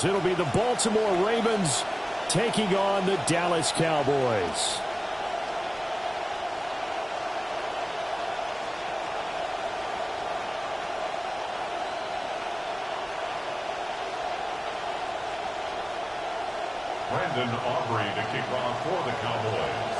It'll be the Baltimore Ravens taking on the Dallas Cowboys. Brandon Aubrey to kick off for the Cowboys.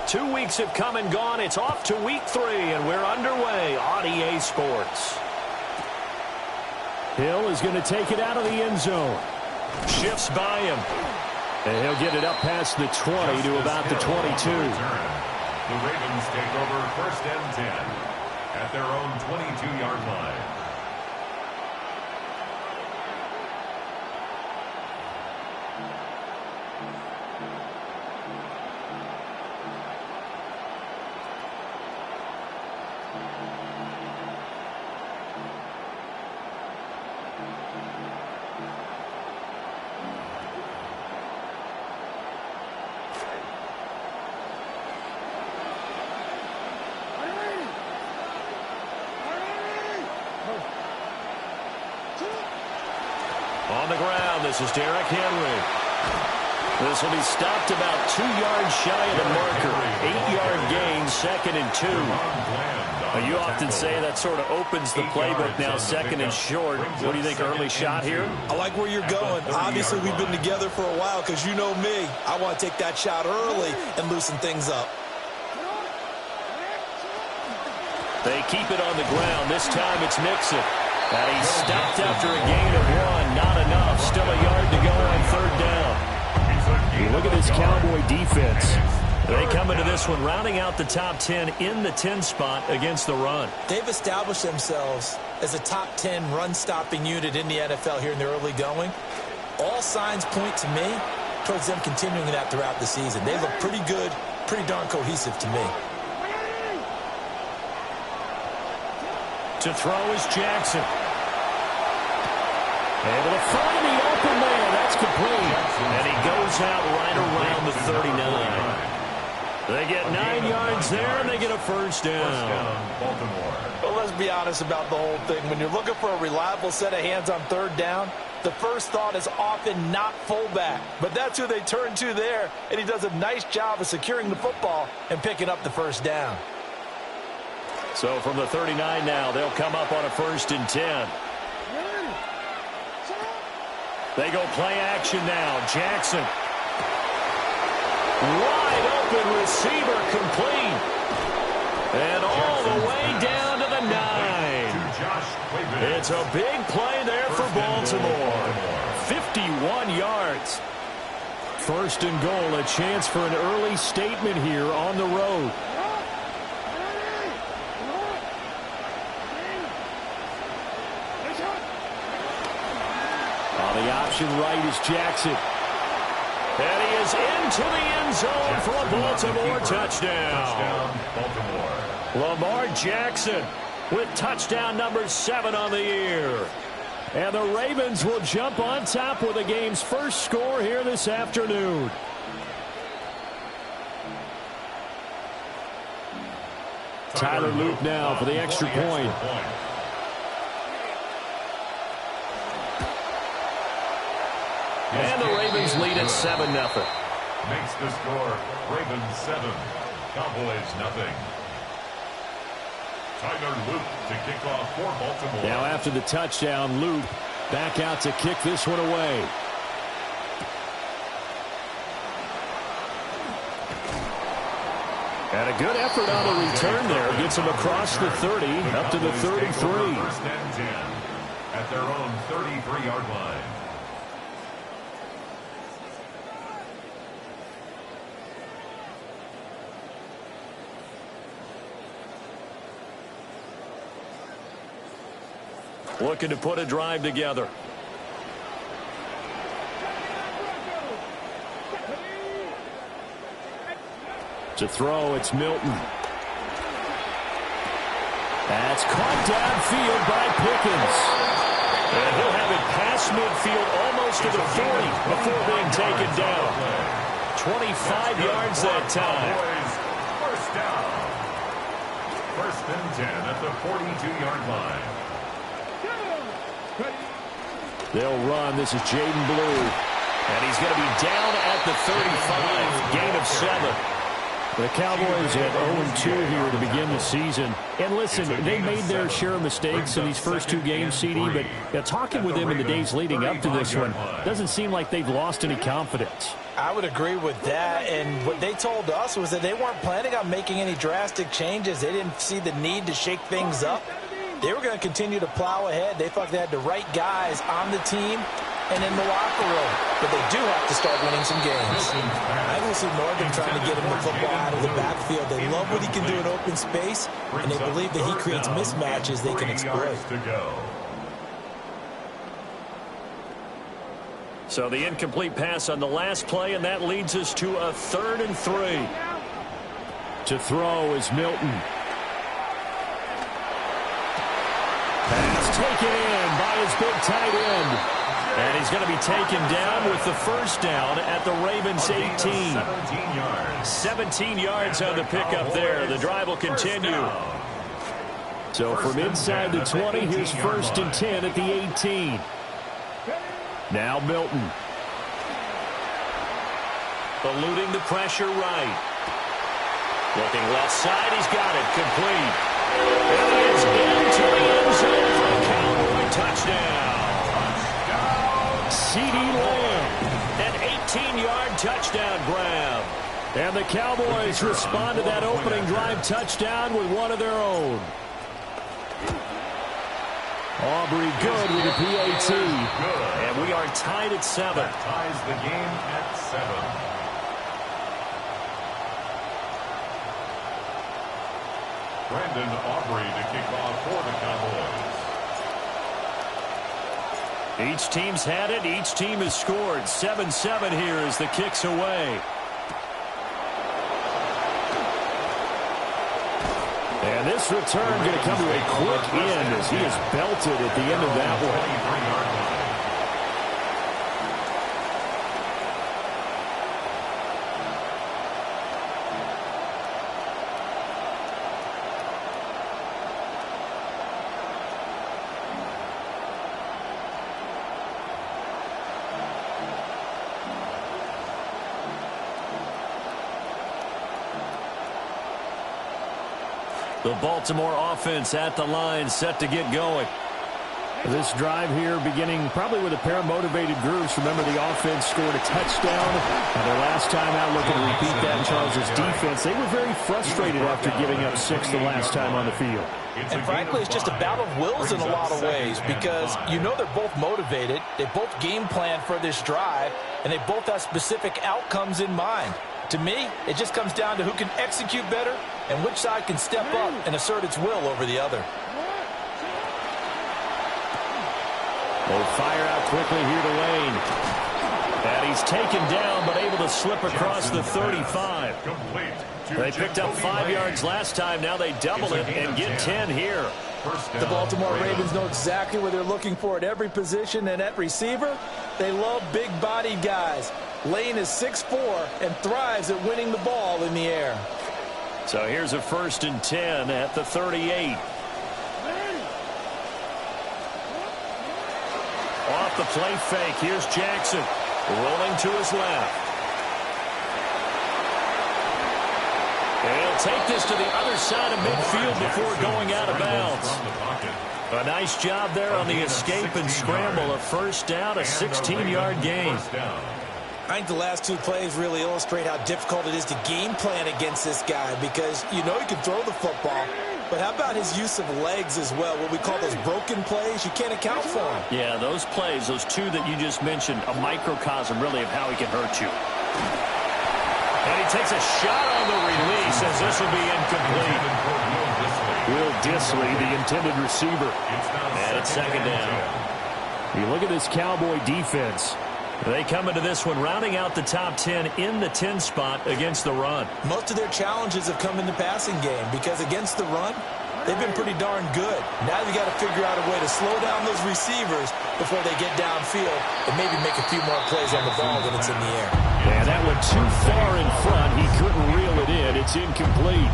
Two weeks have come and gone. It's off to week 3, and we're underway on EA Sports. Hill is going to take it out of the end zone. Shifts by him. And he'll get it up past the 20 to about the 22. The Ravens take over 1st and 10 at their own 22-yard line. On the ground, this is Derrick Henry. This will be stopped about 2 yards shy of the marker. 8-yard gain, 2nd and 2. Now, you often say that sort of opens the playbook now, 2nd and short. What do you think, early shot here? I like where you're going. Obviously, we've been together for a while because you know me. I want to take that shot early and loosen things up. They keep it on the ground. This time it's Mixon. And he's stopped after a gain of 1. Not enough. Still a yard to go on 3rd down. You look at this Cowboy defense. They come into this one rounding out the top 10 in the 10 spot against the run. They've established themselves as a top 10 run-stopping unit in the NFL here in the early going. All signs point to me towards them continuing that throughout the season. They look pretty good, pretty darn cohesive to me. To throw is Jackson. Able to find the open man. That's complete. And he goes out right around the 39. They get 9 yards there, and they get a first down. Well, let's be honest about the whole thing. When you're looking for a reliable set of hands on 3rd down, the first thought is often not fullback. But that's who they turn to there, and he does a nice job of securing the football and picking up the first down. So from the 39 now, they'll come up on a 1st and 10. They go play action now. Jackson. Wide open receiver complete. And all the way down to the 9. It's a big play there for Baltimore. 51 yards. 1st and goal, a chance for an early statement here on the road. The option right is Jackson. And he is into the end zone for a Baltimore touchdown. Lamar Jackson with touchdown number 7 on the year. And the Ravens will jump on top with the game's first score here this afternoon. Tyler Luke now for the extra point. And the Ravens lead at 7-0. Makes the score Ravens 7, Cowboys nothing. Tyler Luke to kick off for Baltimore. Now after the touchdown, Luke back out to kick this one away. And a good effort on the return there. Gets him across the 30, up to the 33. 1st and 10 at their own 33-yard line. Looking to put a drive together. To throw, it's Milton. That's caught downfield by Pickens. And he'll have it past midfield almost to the 40 before being taken down. 25 yards that time. First down. First and 10 at the 42-yard line. They'll run. This is Jaden Blue. And he's going to be down at the 35. Gain of 7. The Cowboys at 0-2 here to begin the season. And listen, they made their share of mistakes in these first 2 games, CD, but talking with them in the days leading up to this one, doesn't seem like they've lost any confidence. I would agree with that, and what they told us was that they weren't planning on making any drastic changes. They didn't see the need to shake things up. They were going to continue to plow ahead. They thought they had the right guys on the team and in the locker room. But they do have to start winning some games. I don't see Northern trying to get him the football out of the backfield. They love what he can do in open space, and they believe that he creates mismatches they can exploit. So the incomplete pass on the last play, and that leads us to a 3rd and 3. To throw is Milton. Pass taken in by his big tight end. And he's going to be taken down with the first down at the Ravens 18. 17 yards on the pickup there. The drive will continue. So from inside the 20, here's 1st and 10 at the 18. Now Milton. Eluding the pressure right. Looking left side, he's got it. Complete. And he is into the end zone for a Cowboy touchdown. C.D. Lamb, an 18-yard touchdown grab. And the Cowboys respond to that opening drive touchdown with one of their own. Aubrey good with a PAT. And we are tied at 7. That ties the game at 7. Brandon Aubrey to kick off for the Cowboys. Each team's had it. Each team has scored. 7-7 here as the kick's away. And this return going to come to a quick end as he is belted at the end of that one. The Baltimore offense at the line, set to get going. This drive here beginning probably with a pair of motivated groups. Remember, the offense scored a touchdown. And their last time out, looking to repeat that in Charles' defense. They were very frustrated after giving up 6 the last time on the field. And frankly, it's just a battle of wills in a lot of ways because you know they're both motivated. They both game plan for this drive, and they both have specific outcomes in mind. To me, it just comes down to who can execute better and which side can step up and assert its will over the other. They fire out quickly here to Lane. And he's taken down but able to slip across the 35. They picked up 5 yards last time. Now they double it and get 10 here. The Baltimore Ravens know exactly what they're looking for at every position, and at receiver, they love big-bodied guys. Lane is 6'4" and thrives at winning the ball in the air. So here's a 1st and 10 at the 38. Off the play fake, here's Jackson. Rolling to his left. And he'll take this to the other side of midfield before going out of bounds. A nice job there on the escape and scramble. A first down, a 16-yard gain. I think the last 2 plays really illustrate how difficult it is to game plan against this guy because you know he can throw the football, but how about his use of legs as well, what we call those broken plays? You can't account for them. Yeah, those plays, those 2 that you just mentioned, a microcosm really of how he can hurt you. And he takes a shot on the release as this will be incomplete. Will Disley, the intended receiver. And it's 2nd down. You look at this Cowboy defense. They come into this one rounding out the top 10 in the 10 spot against the run. Most of their challenges have come in the passing game because against the run, they've been pretty darn good. Now you got to figure out a way to slow down those receivers before they get downfield and maybe make a few more plays on the ball when it's in the air. Yeah, that went too far in front. He couldn't reel it in. It's incomplete.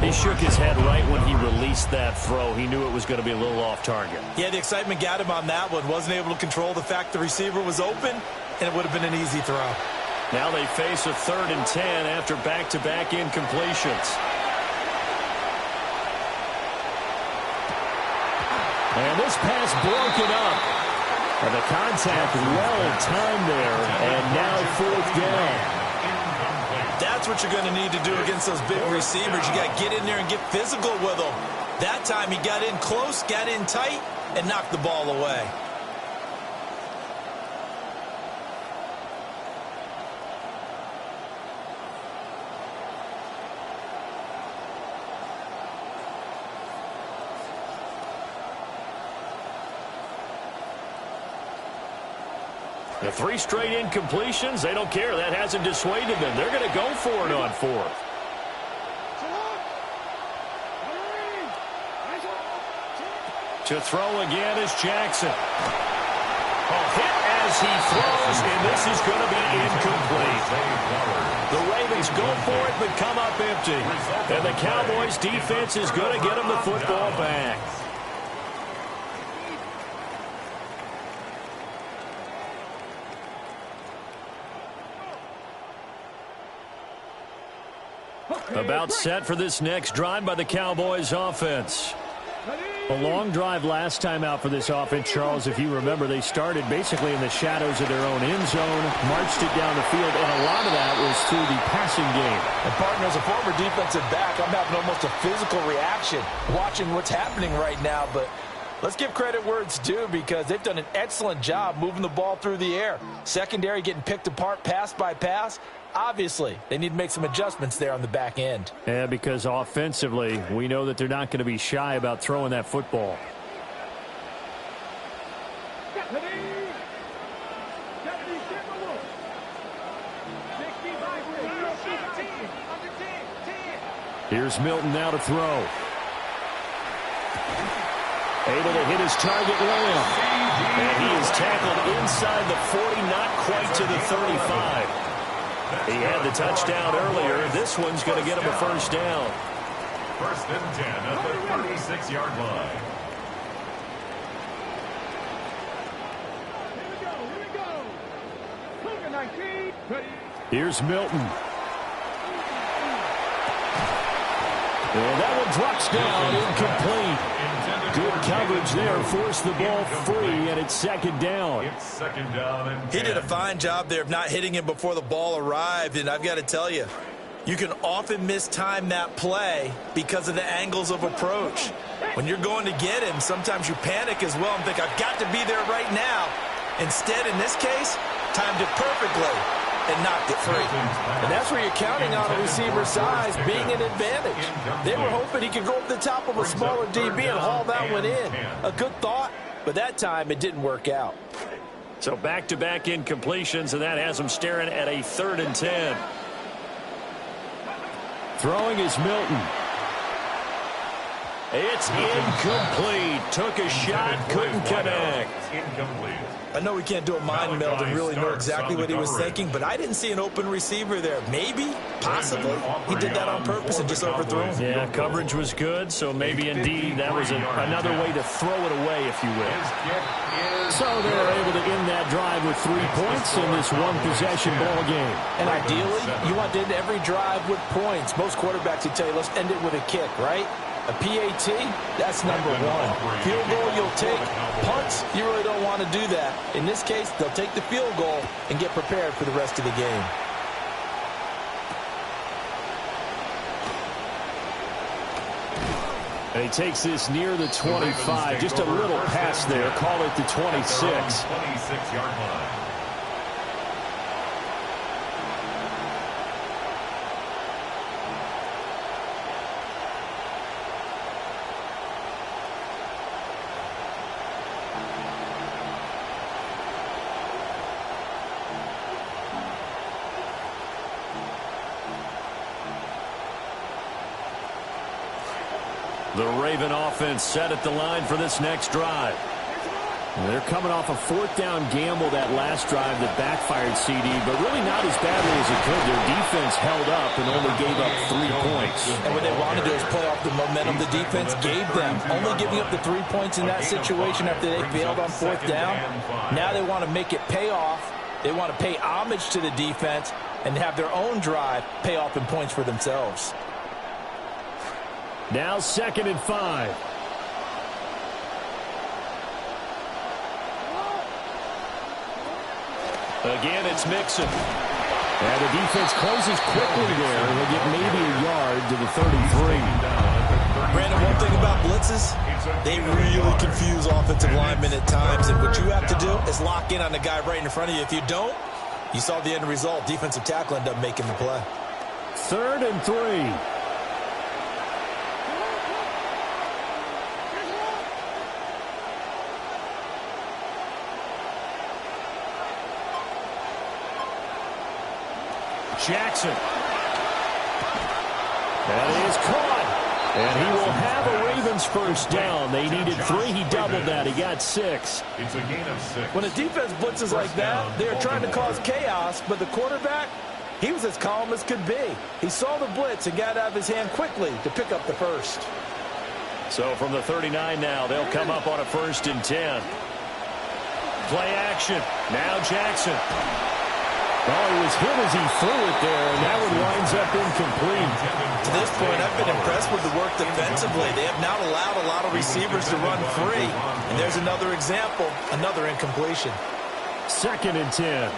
He shook his head right when he released that throw. He knew it was going to be a little off target. Yeah, the excitement got him on that one. Wasn't able to control the fact the receiver was open, and it would have been an easy throw. Now they face a 3rd and 10 after back-to-back incompletions. And this pass broken up. And the contact well-timed there, and now 4th down. That's what you're going to need to do against those big receivers. You got to get in there and get physical with them. That time he got in close, got in tight, and knocked the ball away. The 3 straight incompletions, they don't care. That hasn't dissuaded them. They're going to go for it on 4th. To throw again is Jackson. A hit as he throws, and this is going to be incomplete. The Ravens go for it, but come up empty. And the Cowboys defense is going to get them the football back. About set for this next drive by the Cowboys offense. A long drive last time out for this offense, Charles. If you remember, they started basically in the shadows of their own end zone, marched it down the field, and a lot of that was through the passing game. And, partner, as a former defensive back, I'm having almost a physical reaction watching what's happening right now. But let's give credit where it's due because they've done an excellent job moving the ball through the air. Secondary getting picked apart pass by pass. Obviously, they need to make some adjustments there on the back end. Yeah, because offensively, we know that they're not going to be shy about throwing that football. Here's Milton now to throw. Able to hit his target, Lamb. And he is tackled inside the 40, not quite to the 35. He had the touchdown earlier. This one's going to get him a 1st down. 1st and 10 at the 36-yard line. Here's Milton. And that one drops down, incomplete. Good coverage there, forced the ball free, and it's 2nd down. It's 2nd down and 10. He did a fine job there of not hitting him before the ball arrived, and I've got to tell you, you can often mistime that play because of the angles of approach. When you're going to get him, sometimes you panic as well and think, I've got to be there right now. Instead, in this case, timed it perfectly and knocked it free. And that's where you're counting on a receiver's size being an advantage. They were hoping he could go up the top of a smaller DB and haul that one in. A good thought, but that time it didn't work out. So back-to-back incompletions, and that has them staring at a 3rd and 10. Throwing is Milton. It's incomplete. Took a shot, couldn't connect. Incomplete. I know we can't do a mind meld and really know exactly what he was thinking, but I didn't see an open receiver there. Maybe, possibly, he did that on purpose and just overthrew him. Yeah, coverage was good, so maybe indeed that was another way to throw it away, if you will. So they were able to end that drive with 3 points in this one-possession ball game. And ideally, you want to end every drive with points. Most quarterbacks would tell you, let's end it with a kick, right? A PAT, that's number 1. Field goal you'll take. Punts, you really don't want to do that. In this case, they'll take the field goal and get prepared for the rest of the game. And he takes this near the 25. Just a little pass there. Call it the 26. 26-yard line. The Raven offense set at the line for this next drive. They're coming off a fourth down gamble that last drive that backfired, CD, but really not as badly as it could. Their defense held up and only gave up 3 points. And what they wanted to do is play off the momentum the defense gave them. Only giving up the 3 points in that situation after they failed on fourth down. Now they want to make it pay off. They want to pay homage to the defense and have their own drive pay off in points for themselves. Now 2nd and 5. Again, it's Mixon. And the defense closes quickly there. They'll get maybe a yard to the 33. Brandon, one thing about blitzes, they really confuse offensive linemen at times. And what you have to do is lock in on the guy right in front of you. If you don't, you saw the end result. Defensive tackle ended up making the play. 3rd and 3. Jackson. That is caught. And he will have a Ravens first down. They needed 3. He doubled that. He got 6. It's a gain of 6. When a defense blitzes like that, they're trying to cause chaos, but the quarterback, he was as calm as could be. He saw the blitz and got it out of his hand quickly to pick up the first. So from the 39 now, they'll come up on a 1st and 10. Play action. Now Jackson. Oh, he was hit as he threw it there, and that one winds up incomplete. To this point, I've been impressed with the work defensively. They have not allowed a lot of receivers to run free. And there's another example, another incompletion. 2nd and 10.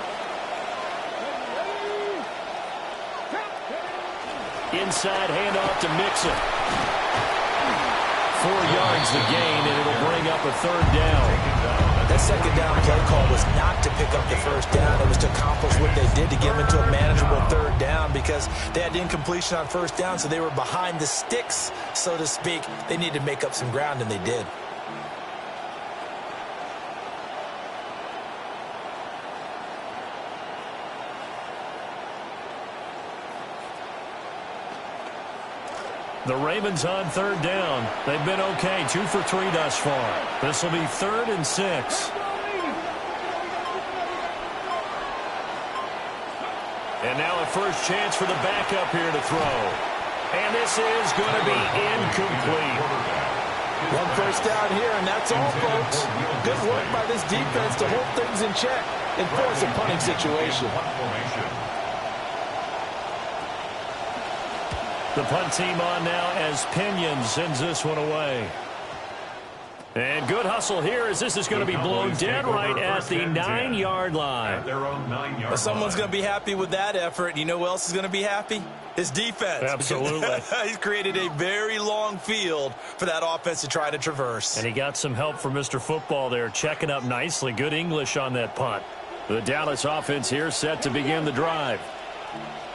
Inside handoff to Mixon. 4 yards the gain, and it'll bring up a 3rd down. That 2nd down play call was not to pick up the first down. It was to accomplish what they did to get them into a manageable 3rd down because they had incompletion on first down, so they were behind the sticks, so to speak. They needed to make up some ground, and they did. The Ravens on 3rd down. They've been okay, 2 for 3 thus far. This will be 3rd and 6. And now a first chance for the backup here to throw. And this is going to be incomplete. 1 first down here, and that's all, folks. Good work by this defense to hold things in check and force a punting situation. The punt team on now as Pinion sends this one away. And good hustle here as this is going to be blown dead right at the 9-yard line. Well, someone's going to be happy with that effort. You know who else is going to be happy? His defense. Absolutely. He's created a very long field for that offense to try to traverse. And he got some help from Mr. Football there, checking up nicely. Good English on that punt. The Dallas offense here set to begin the drive.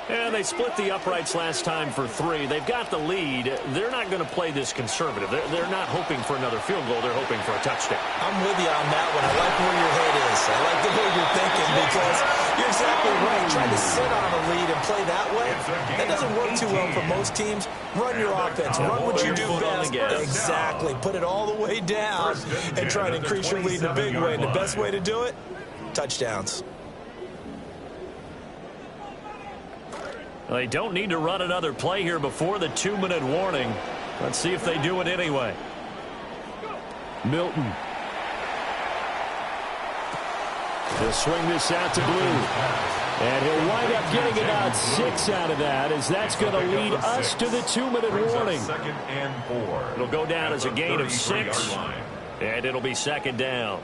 And they split the uprights last time for 3. They've got the lead. They're not going to play this conservative. They're not hoping for another field goal. They're hoping for a touchdown. I'm with you on that one. I like where your head is. I like the way you're thinking because you're exactly right. Trying to sit on a lead and play that way, that doesn't work too well for most teams. Run your offense. Run what you do best. Exactly. Put it all the way down and try to increase your lead in a big way. And the best way to do it, touchdowns. They don't need to run another play here before the 2-minute warning. Let's see if they do it anyway. Milton. They'll swing this out to Blue. And he'll wind up getting about 6 out of that as that's going to lead us to the 2-minute warning. 2nd and 4. It'll go down as a gain of 6. And it'll be 2nd down.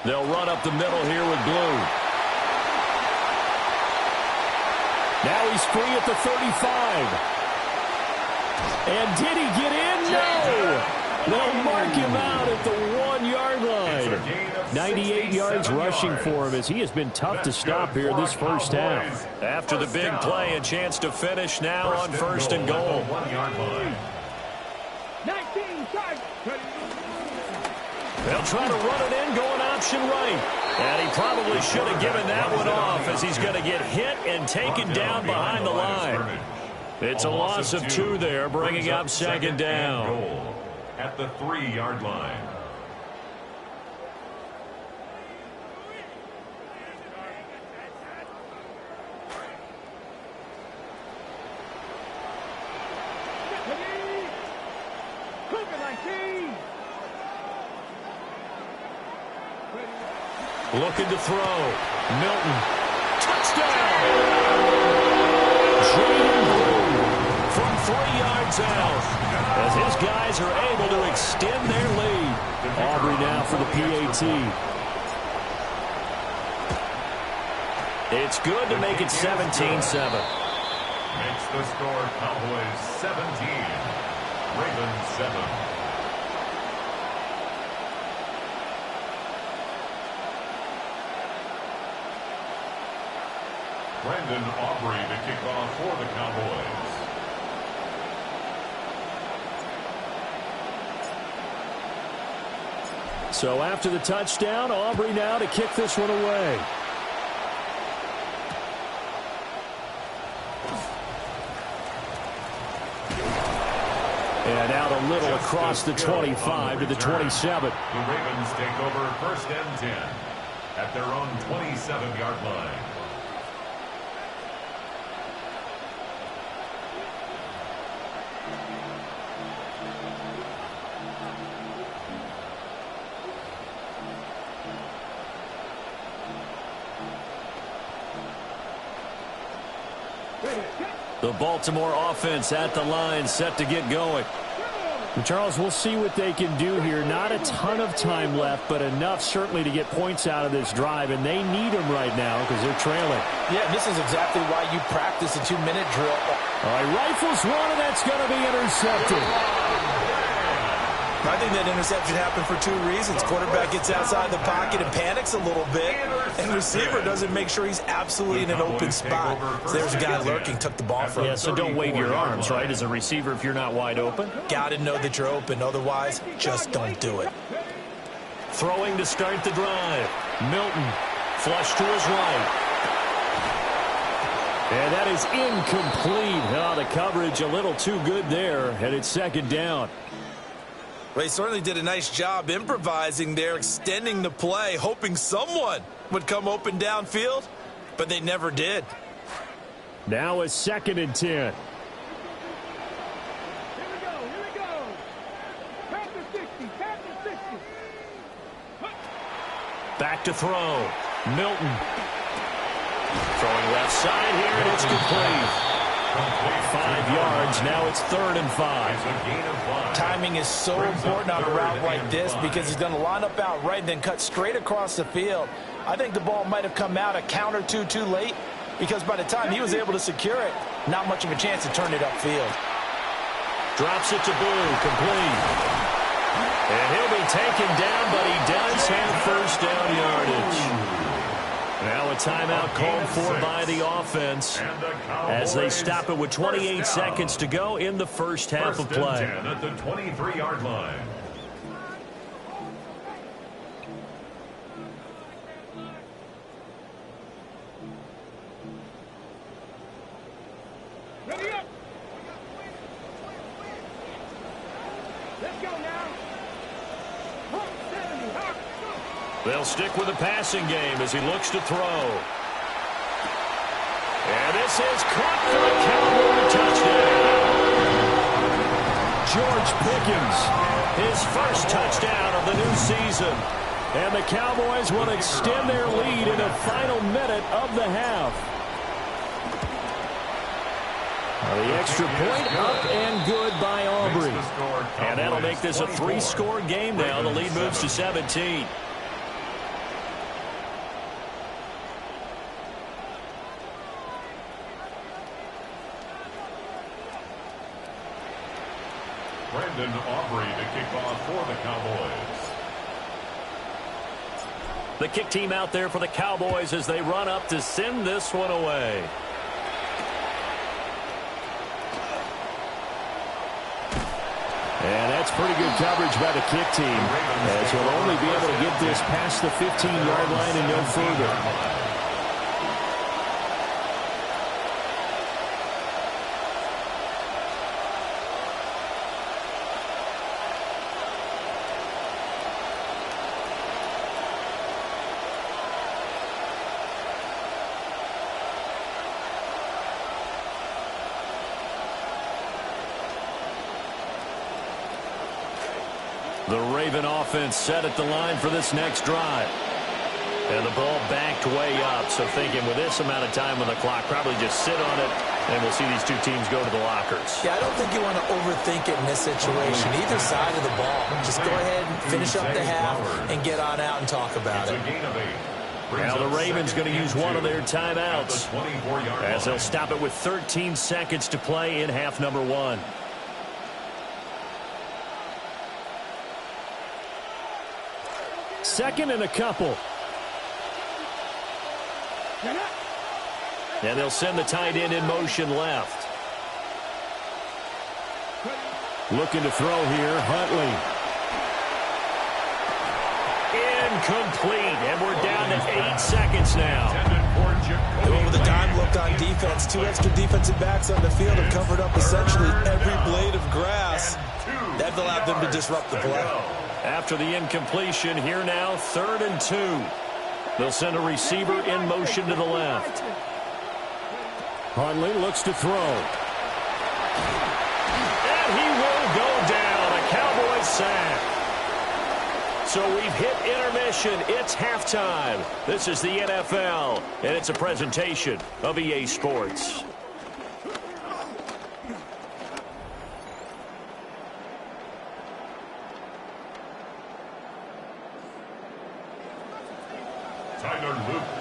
They'll run up the middle here with Blue. Now he's free at the 35. And did he get in? No! They'll mark him out at the 1-yard line. 98 yards rushing for him as he has been tough to stop here this first half. After the big play, a chance to finish now on 1st and goal. 1-yard line. 19. They'll try to run it in, going option right. And he probably should have given that one off as he's going to get hit and taken down behind the line. It's a loss of 2 there, bringing up second down. Goal at the 3-yard line. Looking to throw. Milton. Touchdown! Jaden from 3 yards out. As his guys are able to extend their lead. Aubrey now for the PAT. It's good to make it 17-7. Makes the score Cowboys 17. Ravens 7. Brandon Aubrey to kick off for the Cowboys. So after the touchdown, Aubrey now to kick this one away. And out a little across the 25 to the 27. The Ravens take over 1st and 10 at their own 27-yard line. The Baltimore offense at the line, set to get going. And Charles, we'll see what they can do here. Not a ton of time left, but enough certainly to get points out of this drive, and they need them right now because they're trailing. Yeah, this is exactly why you practice a 2-minute drill. All right, rifles one, and that's going to be intercepted. I think that interception happened for 2 reasons. Quarterback gets outside the pocket and panics a little bit, and receiver doesn't make sure he's absolutely in an open spot. So there's a guy lurking, took the ball from him. Yeah, so don't wave your arms, right, as a receiver if you're not wide open. Got to know that you're open. Otherwise, just don't do it. Throwing to start the drive. Milton, flush to his right. And that is incomplete. Oh, the coverage a little too good there, and it's second down. They certainly did a nice job improvising there, extending the play, hoping someone would come open downfield, but they never did. Now a 2nd and 10. Here we go. Pass the 60, pass the 60. Back to throw. Milton. Throwing left side here, and it's complete. 5 yards, now it's 3rd and 5. Timing is so important on a route like this because he's going to line up out right and then cut straight across the field. I think the ball might have come out a count or two too late because by the time he was able to secure it, not much of a chance to turn it upfield. Drops it to Boo, complete. And he'll be taken down, but he does have 1st down yardage. Now a timeout called for by the offense as they stop it with 28 seconds to go in the first half of play. At the 23-yard line. Ready up. Let's go now. 70, hop. They'll stick with the passing game as he looks to throw. And this is caught for a Cowboy touchdown. George Pickens, his first touchdown of the new season. And the Cowboys will extend their lead in the final minute of the half. The extra point up and good by Aubrey. And that'll make this a 3-score game now. The lead moves to 17. Brandon Aubrey to kick off for the Cowboys. The kick team out there for the Cowboys as they run up to send this one away. And that's pretty good coverage by the kick team, as he'll only be able to get this past the 15-yard line and no further. The Raven offense set at the line for this next drive. And the ball backed way up, so thinking with this amount of time on the clock, probably just sit on it, and we'll see these two teams go to the lockers. Yeah, I don't think you want to overthink it in this situation, either side of the ball. Just go ahead and finish up the half and get on out and talk about it. Now the Ravens going to use one of their timeouts, as they'll stop it with 13 seconds to play in half number 1. Second and a couple. And they'll send the tight end in motion left. Looking to throw here, Huntley. Incomplete, and we're down to 8 seconds now. They went with a dime look on defense. 2 extra defensive backs on the field have covered up essentially every blade of grass. That allowed them to disrupt the play. After the incompletion, here now, 3rd and 2. They'll send a receiver in motion to the left. Huntley looks to throw. And he will go down. A Cowboys sack. So we've hit intermission. It's halftime. This is the NFL, and it's a presentation of EA Sports.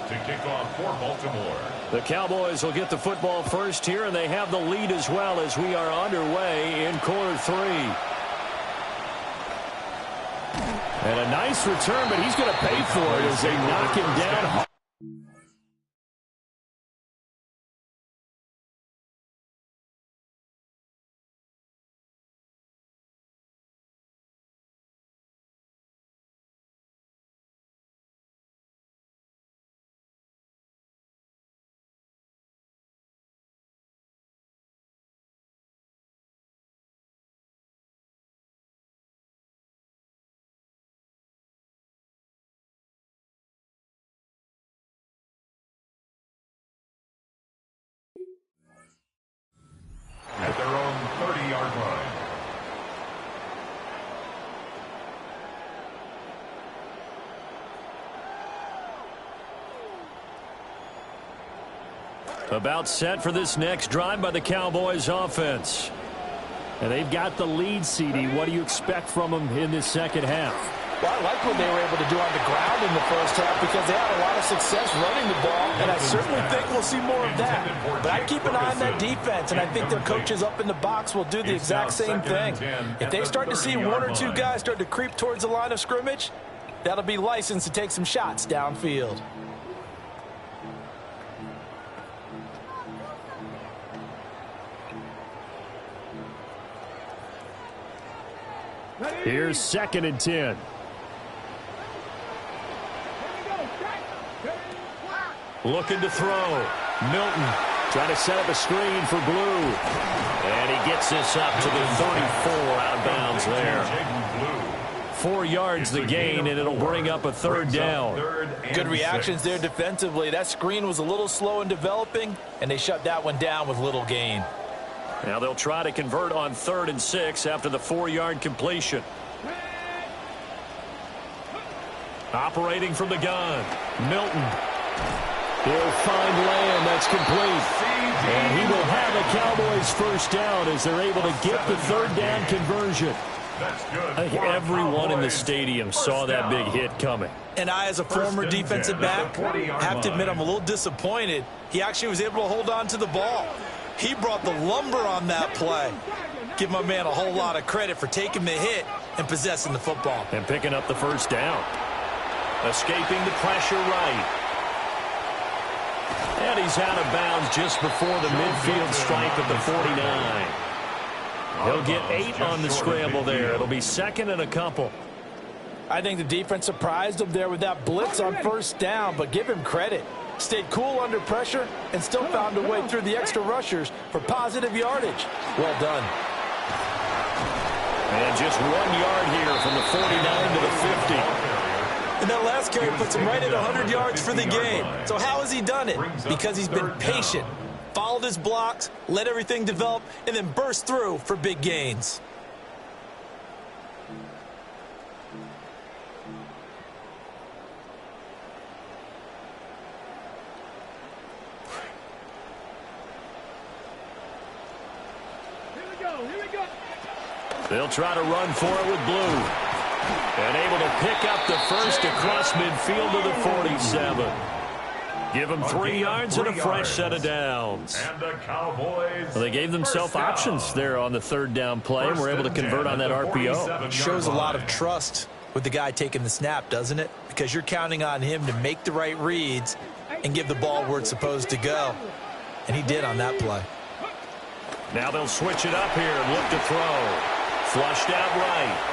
To kick off for Baltimore. The Cowboys will get the football first here, and they have the lead as well as we are underway in quarter 3. And a nice return, but he's going to pay for it as they knock him down. At their own 30-yard line. About set for this next drive by the Cowboys offense. And they've got the lead, CD. What do you expect from them in this second half? Well, I like what they were able to do on the ground in the first half because they had a lot of success running the ball, and I certainly think we'll see more of that. But I keep an eye on that defense, and I think their coaches up in the box will do the exact same thing. If they start to see 1 or 2 guys start to creep towards the line of scrimmage, that'll be licensed to take some shots downfield. Here's 2nd and 10. Looking to throw. Milton trying to set up a screen for Blue. And he gets this up to the 34 out of bounds there. 4 yards the gain, and it'll bring up a 3rd down. Good reactions there defensively. That screen was a little slow in developing, and they shut that one down with little gain. Now they'll try to convert on 3rd and 6 after the 4-yard completion. Operating from the gun, Milton. He'll find land. That's complete. And he will have a Cowboys first down as they're able to get the 3rd down conversion. I think everyone in the stadium saw that big hit coming. And I, as a former defensive back, have to admit I'm a little disappointed. He actually was able to hold on to the ball. He brought the lumber on that play. Give my man a whole lot of credit for taking the hit and possessing the football. And picking up the first down. Escaping the pressure right. And he's out of bounds just before the midfield stripe at the 49. He'll get 8 on the scramble there. It'll be second and a couple. I think the defense surprised him there with that blitz on first down, but give him credit. Stayed cool under pressure and still found a way through the extra rushers for positive yardage. Well done. And just 1 yard here from the 49 to the 50. And that last carry puts him right at 100 yards for the game. So how has he done it? Because he's been patient, followed his blocks, let everything develop, and then burst through for big gains. They'll try to run for it with blue. And able to pick up the first across midfield to the 47. Give them 3 yards and a fresh set of downs. And the Cowboys. Well, they gave themselves options there on the third down play and were able to convert on that RPO. Shows a lot of trust with the guy taking the snap, doesn't it? Because you're counting on him to make the right reads and give the ball where it's supposed to go. And he did on that play. Now they'll switch it up here and look to throw. Flushed out right.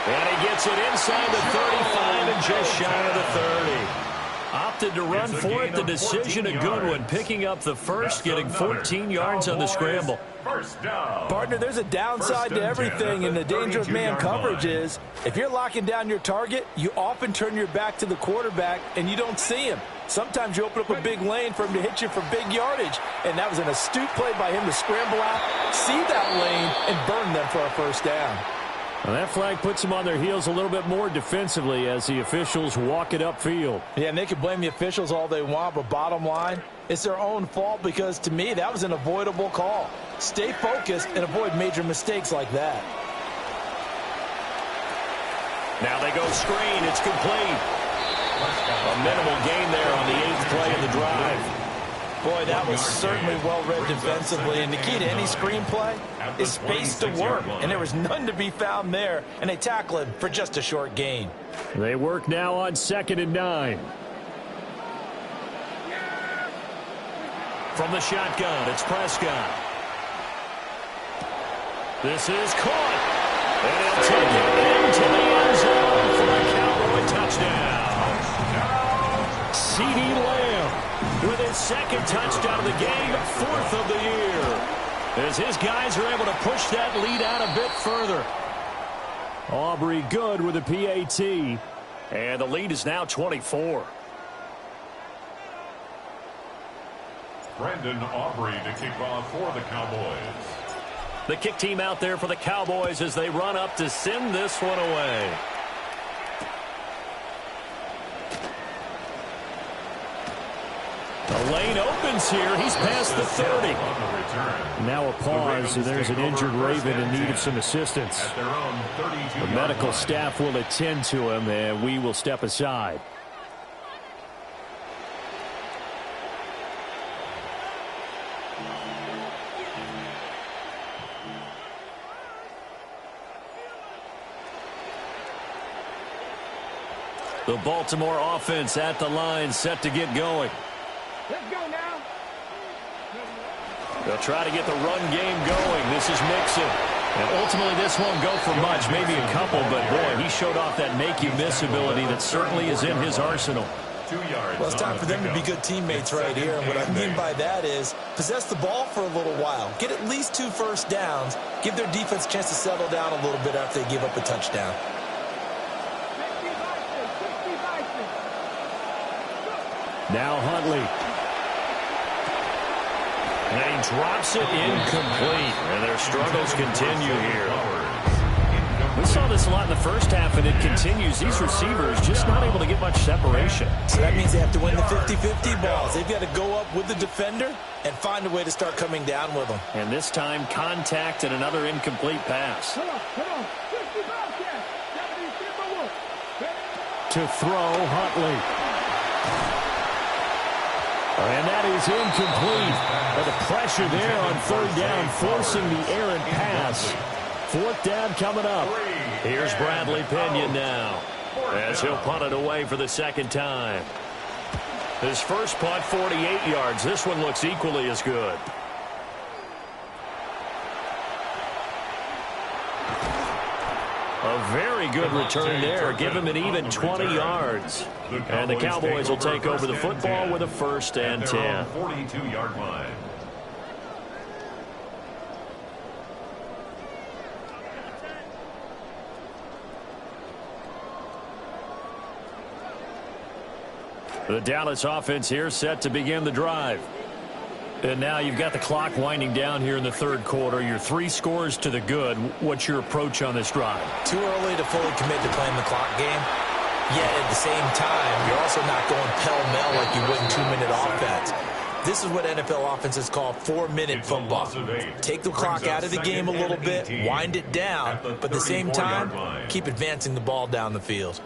And he gets it inside the 35 and just shy of the 30. Opted to run for it. The decision a good one. Picking up the first, getting 14 yards on the scramble. Partner, there's a downside to everything, and the danger of man coverage is if you're locking down your target, you often turn your back to the quarterback and you don't see him. Sometimes you open up a big lane for him to hit you for big yardage, and that was an astute play by him to scramble out, see that lane, and burn them for a first down. Well, that flag puts them on their heels a little bit more defensively as the officials walk it upfield. Yeah, and they can blame the officials all they want, but bottom line, it's their own fault because, to me, that was an avoidable call. Stay focused and avoid major mistakes like that. Now they go screen. It's complete. A minimal gain there on the 8th play of the drive. Boy, that was certainly well-read defensively, and the key to any screenplay is space to work, and there was none to be found there, and they tackle him for just a short gain. They work now on 2nd and 9. From the shotgun, it's Prescott. This is caught, and he'll take it into the end zone for a Cowboy touchdown. C.D. Lamb with his 2nd touchdown of the game, 4th of the year. As his guys are able to push that lead out a bit further. Aubrey good with a PAT. And the lead is now 24. Brendan Aubrey to kick off for the Cowboys. The kick team out there for the Cowboys as they run up to send this one away. The lane opens here. He's past the 30. Now a pause, and there's an injured Raven in need of some assistance. The medical staff will attend to him, and we will step aside. The Baltimore offense at the line, set to get going. Let's go now. They'll try to get the run game going. This is Mixon. And ultimately, this won't go for much, maybe a couple, but boy, he showed off that make-you-miss ability that certainly is in his arsenal. 2 yards. Well, it's time for them to be good teammates right here. And what I mean by that is possess the ball for a little while. Get at least 2 first downs. Give their defense a chance to settle down a little bit after they give up a touchdown. Now Huntley. And he drops it incomplete. And their struggles continue here. We saw this a lot in the first half, and it continues. These receivers just not able to get much separation. So that means they have to win the 50-50 balls. They've got to go up with the defender and find a way to start coming down with them. And this time, contact and another incomplete pass. Come on. To throw, Huntley. And that is incomplete. But the pressure there on 3rd down, forcing the errant pass. 4th down coming up. Here's Bradley Pinion now, as he'll punt it away for the 2nd time. His first punt, 48 yards. This one looks equally as good. very good return there. Give him an even 20 yards. And the Cowboys will take over the football with a 1st and 10. 42-yard line. The Dallas offense here set to begin the drive. And now you've got the clock winding down here in the 3rd quarter. You're 3 scores to the good. What's your approach on this drive? Too early to fully commit to playing the clock game. Yet at the same time, you're also not going pell-mell like you would in 2-minute offense. This is what NFL offenses call 4-minute football. Take the clock out of the game a little bit, wind it down, but at the same time, keep advancing the ball down the field.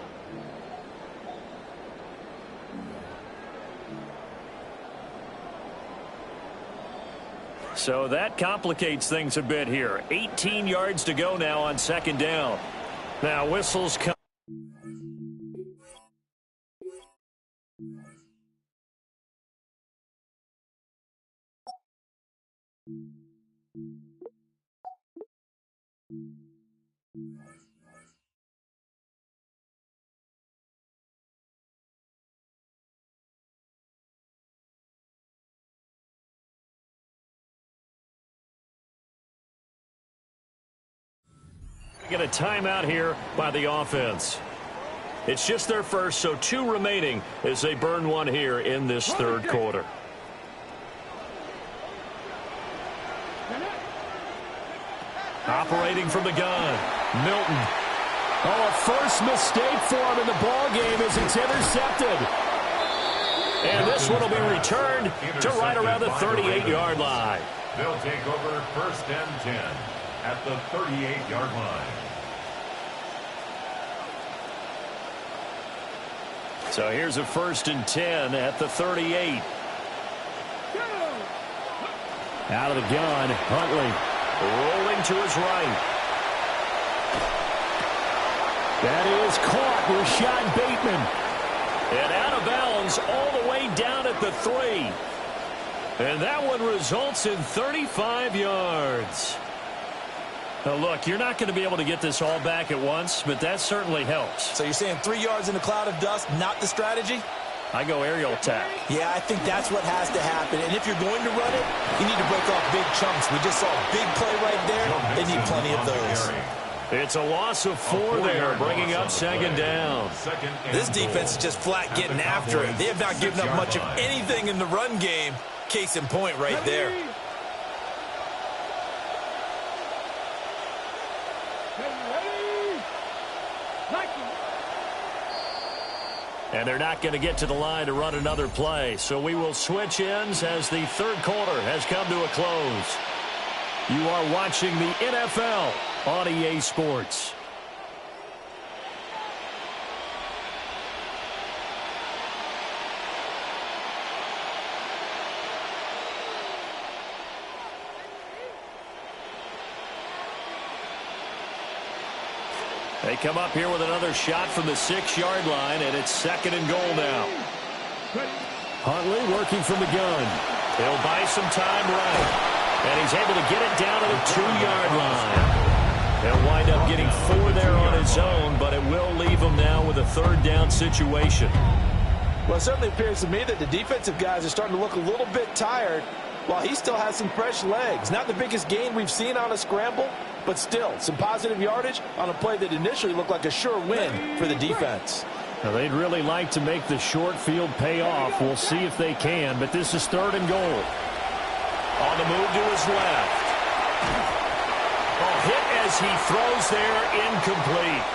So that complicates things a bit here. 18 yards to go now on 2nd down. Now whistles come. Get a timeout here by the offense. It's just their first, so 2 remaining as they burn one here in this 3rd quarter. Operating from the gun, Milton. Oh, a first mistake for him in the ball game as it's intercepted. And this one will be returned to right around the 38-yard line. They'll take over 1st and 10 at the 38-yard line. So here's a 1st and 10 at the 38. Out of the gun, Huntley rolling to his right. That is caught. Rashad Bateman. And out of bounds all the way down at the 3. And that one results in 35 yards. Now, look, you're not going to be able to get this all back at once, but that certainly helps. So you're saying 3 yards in a cloud of dust, not the strategy? I go aerial attack. Yeah, I think that's what has to happen. And if you're going to run it, you need to break off big chunks. We just saw a big play right there. They need plenty of those. It's a loss of 4 there, bringing up 2nd down. This defense is just flat getting after it. They have not given up much of anything in the run game. Case in point right there. And they're not going to get to the line to run another play. So we will switch ends as the 3rd quarter has come to a close. You are watching the NFL on EA Sports. They come up here with another shot from the 6-yard line, and it's 2nd and goal now. Huntley working from the gun. He'll buy some time right. And he's able to get it down to the 2-yard line. He'll wind up getting 4 there on his own, but it will leave him now with a 3rd down situation. Well, it certainly appears to me that the defensive guys are starting to look a little bit tired while he still has some fresh legs. Not the biggest gain we've seen on a scramble, but still some positive yardage on a play that initially looked like a sure win for the defense. Now, they'd really like to make the short field pay off. We'll see if they can, but this is 3rd and goal. On the move to his left. Hit as he throws there, incomplete.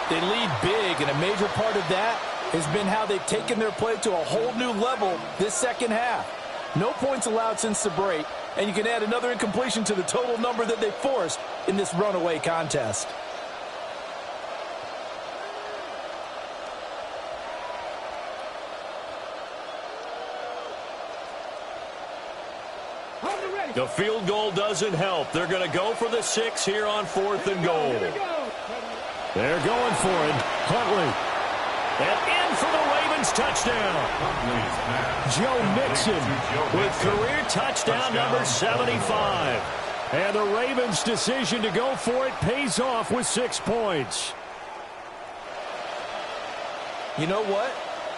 They lead big, and a major part of that has been how they've taken their play to a whole new level this 2nd half. No points allowed since the break, and you can add another incompletion to the total number that they forced in this runaway contest. The field goal doesn't help. They're going to go for the 6 here on 4th and goal. They're going for it. Huntley. And in for the Ravens touchdown. Joe Mixon with career touchdown number 75. And the Ravens' decision to go for it pays off with 6 points. You know what?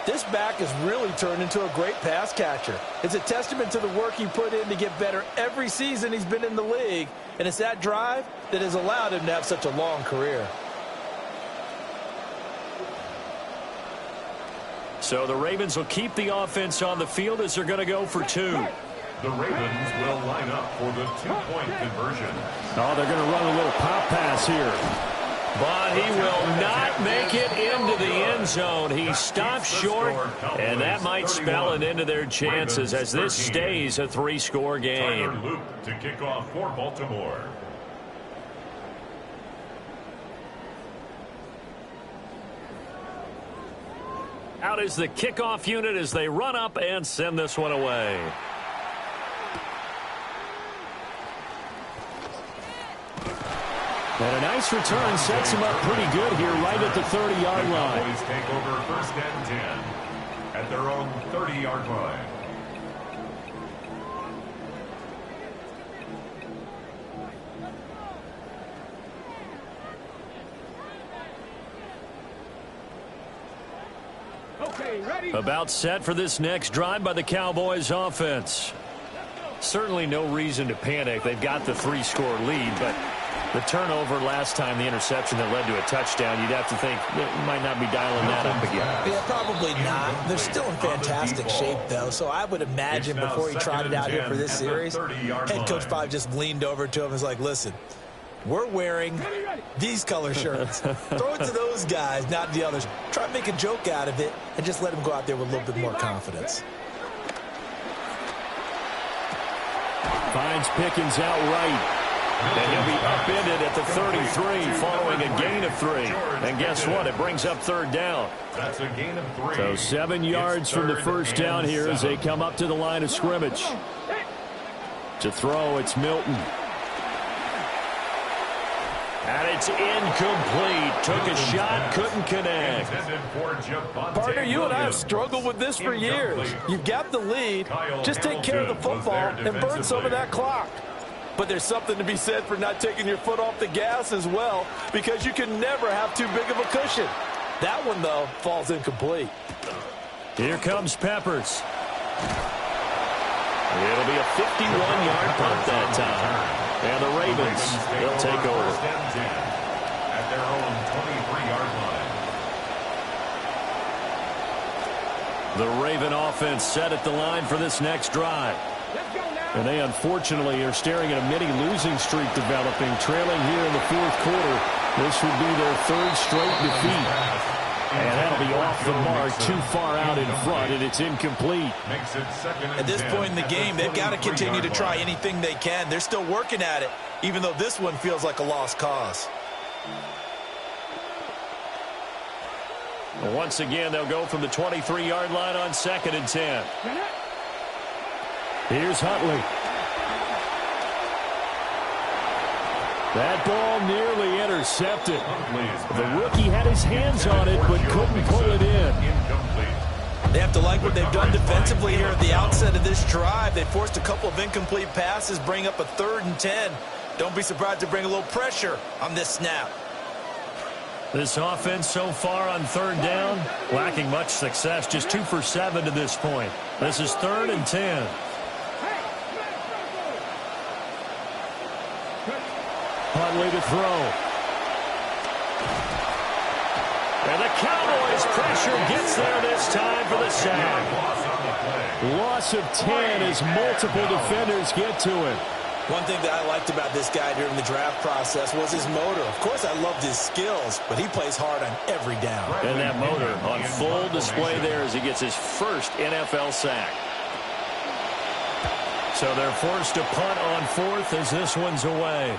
This back has really turned into a great pass catcher. It's a testament to the work he put in to get better every season he's been in the league, and it's that drive that has allowed him to have such a long career. So the Ravens will keep the offense on the field as they're going to go for 2. The Ravens will line up for the 2-point conversion. Oh, they're going to run a little pop pass here. But he will not make it into the end zone. He stops short, and that might spell an end to their chances as this stays a 3-score game. Tyler Luke to kick off for Baltimore. Out is the kickoff unit as they run up and send this one away. And a nice return sets him up pretty good here right at the 30-yard line. Cowboys take over 1st and 10 at their own 30-yard line. Okay, ready? About set for this next drive by the Cowboys offense. Certainly no reason to panic. They've got the 3-score lead, but the turnover last time, the interception that led to a touchdown, you'd have to think they might not be dialing that up again. Yeah, probably not. They're still in fantastic shape, though, so I would imagine before he trotted out here for this series, head coach probably just leaned over to him and was like, listen, we're wearing these color shirts. Throw it to those guys, not the others. Try to make a joke out of it and just let them go out there with a little bit more confidence. Finds Pickens outright. And he'll be upended at the 33 following a gain of 3. And guess what? It brings up 3rd down. That's a gain of 3. So 7 yards from the first down here as they come up to the line of scrimmage. To throw, it's Milton. And it's incomplete. Took a shot, couldn't connect. Partner, you and I have struggled with this for years. You've got the lead. Just take care of the football and burn some of that clock. But there's something to be said for not taking your foot off the gas as well, because you can never have too big of a cushion. That one, though, falls incomplete. Here comes Peppers. It'll be a 51-yard punt that time. And the Ravens, they'll take over. At their own 23-yard line. The Raven offense set at the line for this next drive. And they, unfortunately, are staring at a mini-losing streak developing, trailing here in the 4th quarter. This would be their 3rd straight defeat. And that'll be off the mark, too far out in front, and it's incomplete. At this point in the game, they've got to continue to try anything they can. They're still working at it, even though this one feels like a lost cause. Once again, they'll go from the 23-yard line on 2nd and 10. Here's Huntley. That ball nearly intercepted. The rookie had his hands on it, but couldn't pull it in. They have to like what they've done defensively here at the outset of this drive. They forced a couple of incomplete passes, bring up a 3rd and 10. Don't be surprised to bring a little pressure on this snap. This offense so far on 3rd down, lacking much success, just 2 for 7 to this point. This is 3rd and 10. Huntley to throw. And the Cowboys pressure gets there this time for the sack. Loss of 10 as multiple defenders get to him. One thing that I liked about this guy during the draft process was his motor. Of course, I loved his skills, but he plays hard on every down. And that motor on full display there as he gets his first NFL sack. So they're forced to punt on 4th as this one's away.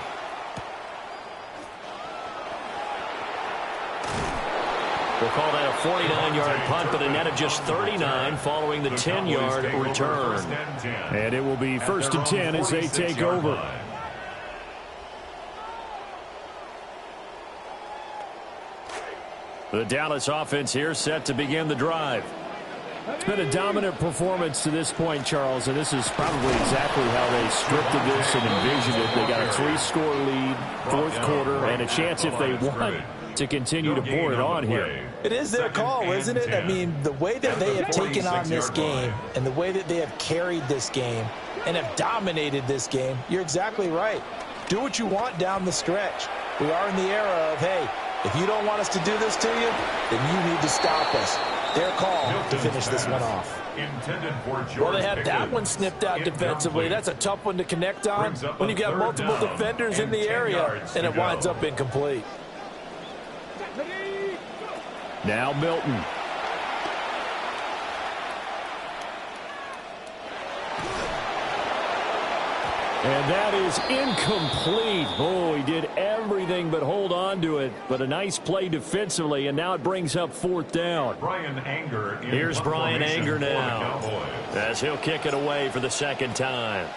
We'll call that a 49-yard punt, but a net of just 39 following the 10-yard return. And it will be 1st and 10 as they take over. The Dallas offense here set to begin the drive. It's been a dominant performance to this point, Charles, and this is probably exactly how they scripted this and envisioned it. They got a 3-score lead, 4th quarter, and a chance if they won to continue to pour it on here. It is their call, isn't it? I mean, the way that they have taken on this game and the way that they have carried this game and have dominated this game, you're exactly right. Do what you want down the stretch. We are in the era of, hey, if you don't want us to do this to you, then you need to stop us. Their call to finish this one off. Well, they had that one snipped out defensively. That's a tough one to connect on when you've got multiple defenders in the area, and it winds up incomplete. Now Milton. And that is incomplete. Oh, he did everything but hold on to it. But a nice play defensively, and now it brings up 4th down. Here's Brian Anger now, as he'll kick it away for the 2nd time.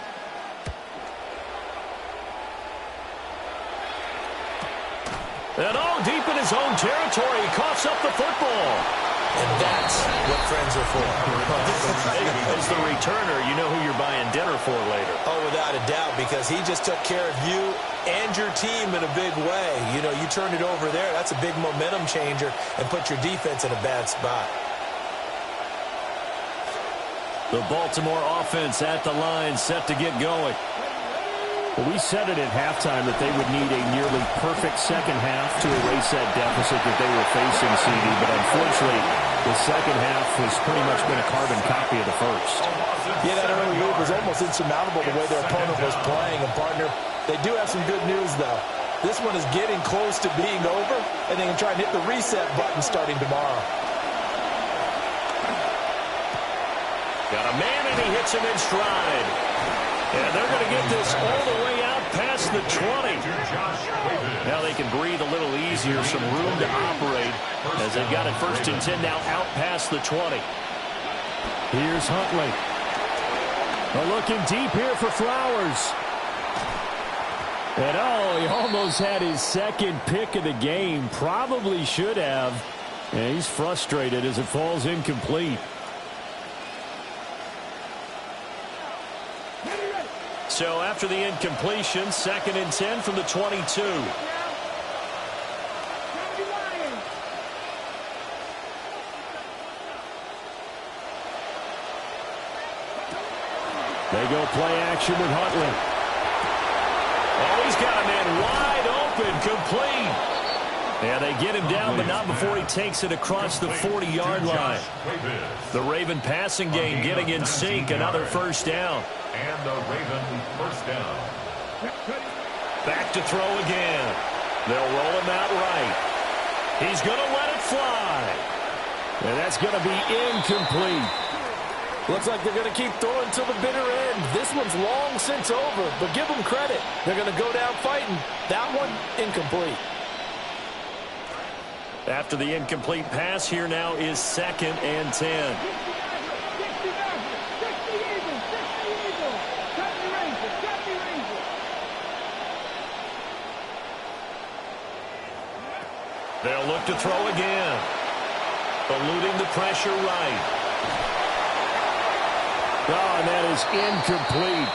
And deep in his own territory, he coughs up the football. And that's what friends are for. As the returner, you know who you're buying dinner for later. Oh, without a doubt, because he just took care of you and your team in a big way. You know, you turned it over there. That's a big momentum changer and put your defense in a bad spot. The Baltimore offense at the line, set to get going. Well, we said it at halftime that they would need a nearly perfect second half to erase that deficit that they were facing, CD. But unfortunately, the second half has pretty much been a carbon copy of the first. Yeah, that early lead was almost insurmountable the way their opponent was playing. And, partner, they do have some good news, though. This one is getting close to being over, and they can try and hit the reset button starting tomorrow. Got a man, and he hits him in stride. And they're going to get this all the way out past the 20. Now they can breathe a little easier, some room to operate as they've got it 1st and 10 now out past the 20. Here's Huntley. Looking deep here for Flowers. And he almost had his 2nd pick of the game. Probably should have. And he's frustrated as it falls incomplete. So after the incompletion, 2nd and 10 from the 22. They go play action with Huntley. Oh, he's got a man wide open, complete. Yeah, they get him down, but not before he takes it across the 40-yard line. The Raven passing game getting in sync, another 1st down. And the Raven 1st down. Back to throw again. They'll roll him out right. He's going to let it fly. And that's going to be incomplete. Looks like they're going to keep throwing till the bitter end. This one's long since over, but give them credit. They're going to go down fighting. That one, incomplete. After the incomplete pass, here now is 2nd and 10. They'll look to throw again. Eluding the pressure right. And that is incomplete.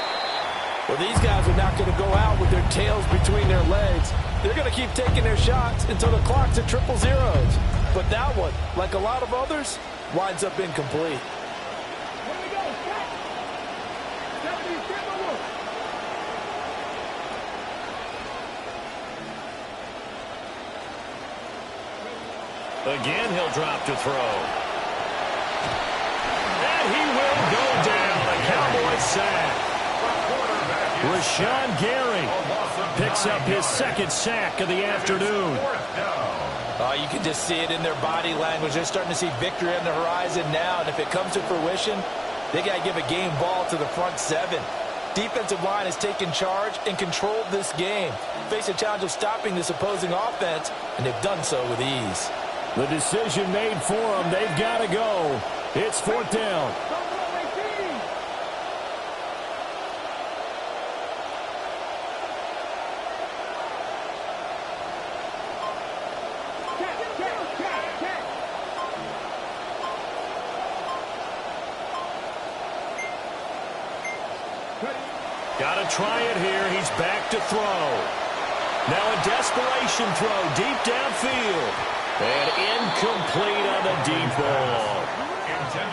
Well, these guys are not going to go out with their tails between their legs. They're going to keep taking their shots until the clock's at 000. But that one, like a lot of others, winds up incomplete. Again, he'll drop to throw. And he will go down. A Cowboys sack. Rashawn Gary picks up his 2nd sack of the afternoon. You can just see it in their body language. They're starting to see victory on the horizon now. And if it comes to fruition, they got to give a game ball to the front 7. Defensive line has taken charge and controlled this game. Face a challenge of stopping this opposing offense, and they've done so with ease. The decision made for them. They've got to go. It's 4th down. Got to try it here. He's back to throw. Now a desperation throw deep downfield. And incomplete on the deep ball.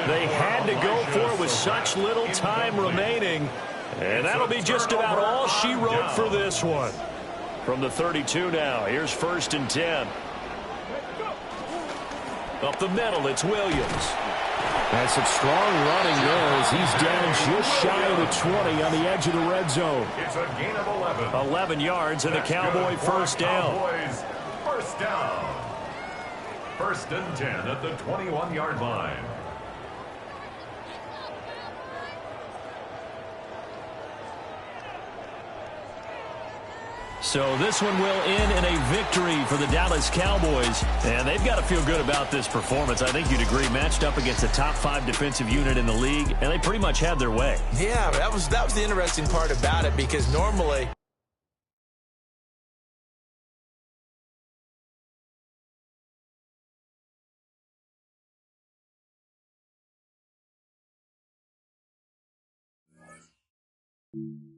They had to go for it with such little time remaining. And that'll be just about all she wrote for this one. From the 32 now, here's 1st and 10. Up the middle, it's Williams. That's some strong running there as he's down just shy of the 20 on the edge of the red zone. It's a gain of 11. 11 yards and a Cowboy first down. Cowboys first down. 1st and 10 at the 21-yard line. So this one will end in a victory for the Dallas Cowboys. And they've got to feel good about this performance. I think you'd agree, matched up against a top 5 defensive unit in the league, and they pretty much had their way. Yeah, that was the interesting part about it, because normally Thank you.